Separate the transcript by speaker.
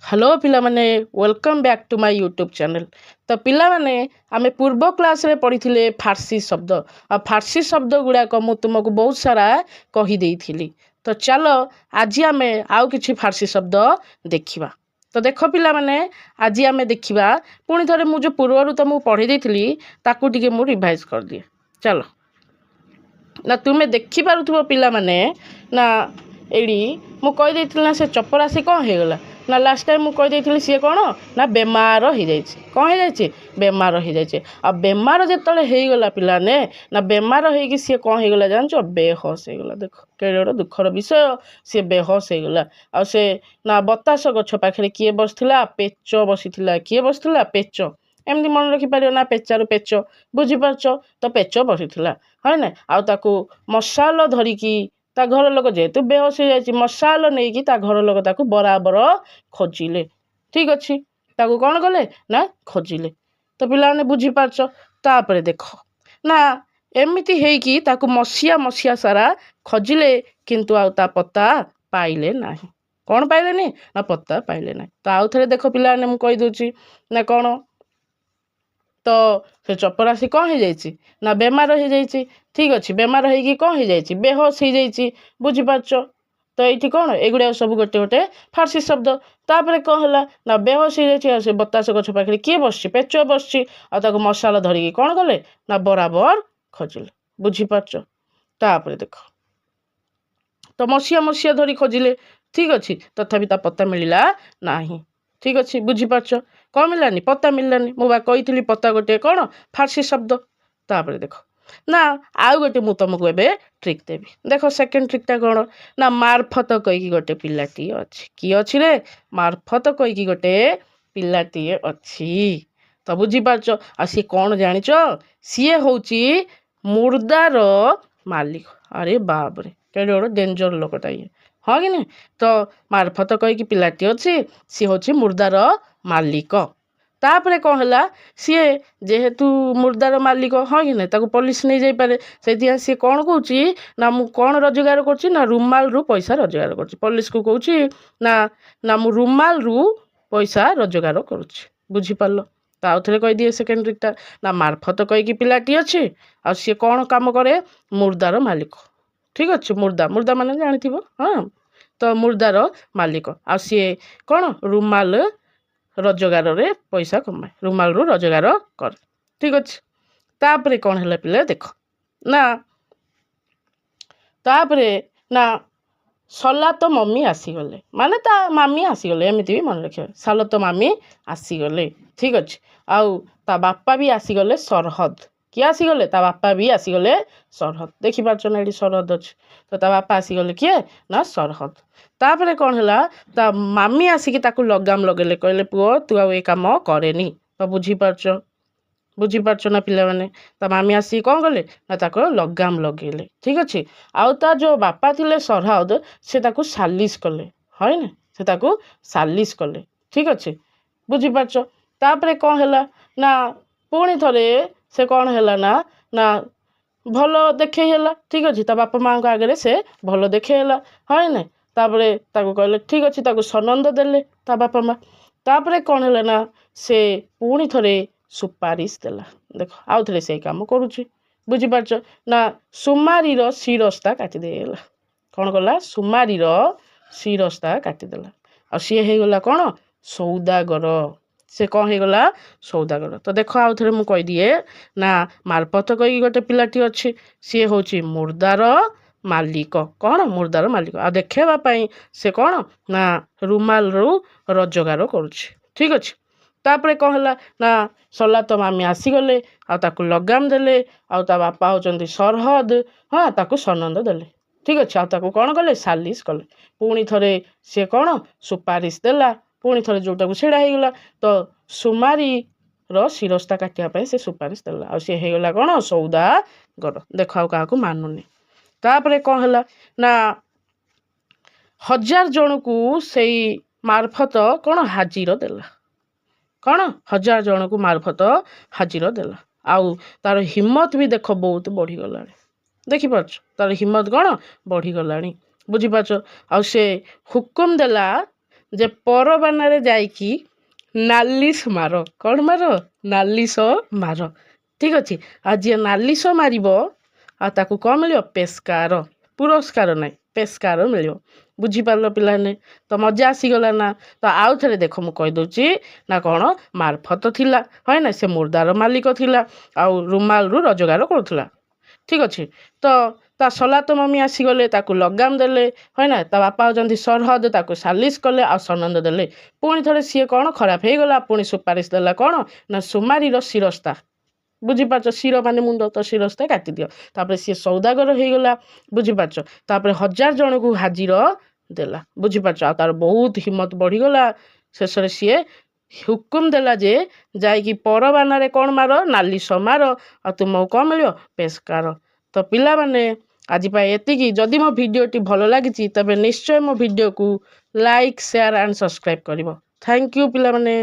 Speaker 1: Hello पिला माने welcome back to my YouTube channel. तो पिला माने आमे पूर्व क्लास रे पढ़ी फारसी शब्द आ फारसी शब्द गुड़ाक मु तुमको बहुत सारा कही देइथिली। तो चलो आज आमे आउ किछि फारसी शब्द देखिबा। तो देखो पिला माने आज आमे देखिबा पुणी थरे मु जो पूर्वरु तुमको पढ़ी देइथिली ताकू टिके मु रिवाइज कर दिए। चलो ना तुमे देखि पारुथबो पिला माने ना एडी मु कहि देइथिल ना से चपरासी कौन हे गला ना लास्ट टाइम मुझे कही सी कौन ना बेमार हो जाए कौन हो जाए बेमार हो जाए आ बेमार जो गला पिलाने ना बेमार हो सी कौन हो गला जानच बेहोश हो गला। देख केड़े दुखर विषय सी बेहोश हो गला आ से ना बतास गछ पाखे किए बसला पेच बसी किए बसला पेच एमती मन रखिपर ना पेचारू पेच बुझीपार तो पेच बसी है ना आउ मशाल धरिकी ता घर लोक जेहेतु बेहोश हो जाए मशाल नहीं कि ता घर लोक ताकू बराबर खोजिले। ठीक अच्छे ताकू कौन कले ना खोजिले। तो पिलाने बुझीपारच तापर देख ना एमती है ताकू मसीहा मसीहा सारा खोजिले किंतु आउ ता पता पाइले नहीं। कौन पाइले नहीं ना पता पाइले नहीं। तो आउ थे देख पिलाने मु कही दूची ना कौन तो से चपरासी कौन हो जाए ना बेमार हो जाए। ठीक अच्छे बेमार हो कौन हो जाए बेहोश हो जाए बुझीपारच। तो ये कौन एगुड़ा सब गोटे गोटे फारसी शब्द तापर कौन है ना बेहोश हो जाए से बतास गछ पाखे किए बस पेच बस मशाल धरिकी कौन कले ना बराबर खोजिले बुझीपारच। तापर देख तो मसीहा मसीहा धरी खोजिले ठीक अच्छे तथापि ता पता मिलला नहीं। ठीक अच्छे बुझीपारच कौन मिलानी पता मिललानी मुझे कही पता गोटे कौन फारसी शब्द। तापर देख ना आउ गोटे मु तुमको एबे ट्रिक देवी। देख सेकेंड ट्रिकटा कौन ना मार्फत कहीकि गोटे पिलाटी अच्छी किए अच्छी रे मार्फत कहीकि गोटे पिलाटी अच्छी। तो बुझीपारच आ सी कौन जानिच सी होची मुर्दार मालिक। अरे बाप रे केड़े बड़ डेंजर लोकटा ये हाँ कि नहीं। तो मार्फत कहीकि पिलाटी अच्छी सी होची मुर्दार मालिक। तापर कौन है सी जेहेतु मुर्दार मालिक हाँ कि नहीं पुलिस नहीं जापे से सी कौन कौची ना मु कौन रोजगार करुँची ना रुमाल रु पैसा रोजगार करुँची पुलिस को कौची ना ना मु रुमाल रु पैसा रोजगार करुँची बुझीपार। तो आउ थे कही दिए सेकेंड ट्रिकटा ना मार्फत कहीकि पिलाटी अच्छी आ सी कौन काम करे मुर्दार मालिक। ठीक अच्छे मुर्दा मुर्दा माने जानी हाँ तो मुर्दार मालिक आ सी कौन रुमाल रोजगार रे पैसा कमाए रुमाल रु रोजगार कर। ठीक अच्छे तापर कौन है पिले देख ना तापर ना सला तो मम्मी आसीगले माने ता मामी आसीगले एमती भी मन रखिए साल तो मामी आसीगले। ठीक अच्छे आउ ता बापा भी आसीगले सरहद किए आसीगले ता बापा भी आसीगले सरहद देखिपार ना ये सरहद अच्छे तो ता बापा आसीगले किए ना सरहद। तापर कौन है ता मामी आसिकी ताकू लगाम लगेले कहले पुओ तू आ काम करेनी। तो बुझीपारच ना पिला माने ता मामी आसिकी कौन कले ना ताको लगाम लगेले। ठीक अच्छे आउ ता जो बापा थिले सरहद से ताकू सालिश कले है ना से ताकू सालिश कले। ठीक अच्छे बुझीपारच तापर कौन है ना पुणी थरे से कौन है ना ना भल देखे है। ठीक अच्छे ता बापा माँ आगे से भल देखे है है ना तापरे ताकू कहले ठीक अच्छे ताकू सनंद देले ता बापा माँ। तापर कौन है ना से पुणी थरे सुपारिश देला देख आउ थे से काम करुँची बुझीपारच ना सुमारी शिरस्ता काटिदेला कौन कला सुमारी शिरस्ता काटिदेला आ सी होगला कौन सौदागर से कौन होगला सौदागर। तो देख आउ थे मु कही दिए ना मार्फत कही गोटे पिलाटी अच्छी सी हूँ मुर्दार मालिक कौन मुर्दार मालिक आ देखेवाई से कौन ना रुमाल रु रोजगार करुँची। ठीक अच्छे तापर कौन है ना सला तो मामी आसीगले आकू लगाम देले आ बापा होचंदी सरहद हाँ ताकू सनंद देले। ठीक अच्छे आकू कौन कले सालिश कले पुणी थरे सी कौन सुपारिश देला पुणी थरे जोटा को छेड़ा होगला तो सुमारी शिरस्ता काटिया से सुपारिश देला आ सी होगला कौन सौदागर। देख आ क्या मानुनी तापर कौन है ना 1000 जन को से मार्फत कौन हाजिर देला कौन 1000 जन को मार्फत हाजिर देला आउ तार हिम्मत भी देख बहुत बढ़ीगला देखिपार तार हिम्मत कौन बढ़ीगला बुझीपार। आ से हुकुम देला ଯେ ପରବାନାରେ ଯାଇକି ନାଲିଶ ମାର। କ'ଣ ମାର? ନାଲିଶ ମାର। ଠିକ୍ ଅଛି। ଆଉ ଯିଏ ନାଲିଶ ମାରିବ ଆଉ ତାକୁ କ'ଣ ମିଳିବ? ପେସ୍କାର। ପୁରସ୍କାର ନାହିଁ, ପେସ୍କାର ମିଳିବ। ବୁଝିପାରିଲ ପିଲାମାନେ? ତ ମଜା ଆସିଗଲା ନା? ତ ଆଉ ଥରେ ଦେଖ ମୁଁ କହିଦେଉଛି ନା କ'ଣ ମାରଫତ ଥିଲା, ହଁ ନା? ସେ ମୁର୍ଦାର ମାଲିକ ଥିଲା ଆଉ ରୁମାଲରୁ ରୋଜଗାର କରୁଥିଲା। ଠିକ୍ ଅଛି। ତ ତା ସଲାତ ମମି ଆସିଗଲେ, ତାକୁ ଲଗାମ ଦେଲେ, ହଁ ନା? ତା ବାପା ହେଉଛନ୍ତି ସରହଦ, ତାକୁ ସାଲିସ କଲେ ଆଉ ସନନ୍ଦ ଦେଲେ। ପୁଣି ଥରେ ସିଏ କ'ଣ ଖରାପ ହେଇଗଲା, ପୁଣି ସୁପାରିଶ ଦେଲା କ'ଣ ନା ସୁମାରିର ଶିରସ୍ତା। ବୁଝିପାରୁଛ? ଶିର ମାନେ ମୁଣ୍ଡ, ତ ଶିରସ୍ତା କାଟିଦିଅ। ତାପରେ ସିଏ ସୌଦାଗର ହେଇଗଲା। ବୁଝିପାରୁଛ? ତାପରେ 1000 ଜଣଙ୍କୁ ହାଜିର ଦେଲା। ବୁଝିପାରୁଛ? ଆଉ ତାର ବହୁତ ହିମ୍ମତ ବଢ଼ିଗଲା। ଶେଷରେ ସିଏ ହୁକୁମ ଦେଲା ଯେ ଯାଇକି ପରବାନାରେ କ'ଣ ମାର? ନାଲିଶ ମାର ଆଉ ତୁମକୁ କ'ଣ ମିଳିବ? ପେସ୍କାର। ତ ପିଲାମାନେ ଆଜି ପାଇଁ ଏତିକି। ଯଦି ମୋ ଭିଡ଼ିଓଟି ଭଲ ଲାଗିଛି ତେବେ ନିଶ୍ଚୟ ମୋ ଭିଡ଼ିଓକୁ ଲାଇକ୍, ସେୟାର ଆଣ୍ଡ ସବସ୍କ୍ରାଇବ୍ କରିବ। ଥ୍ୟାଙ୍କ ୟୁ ପିଲାମାନେ।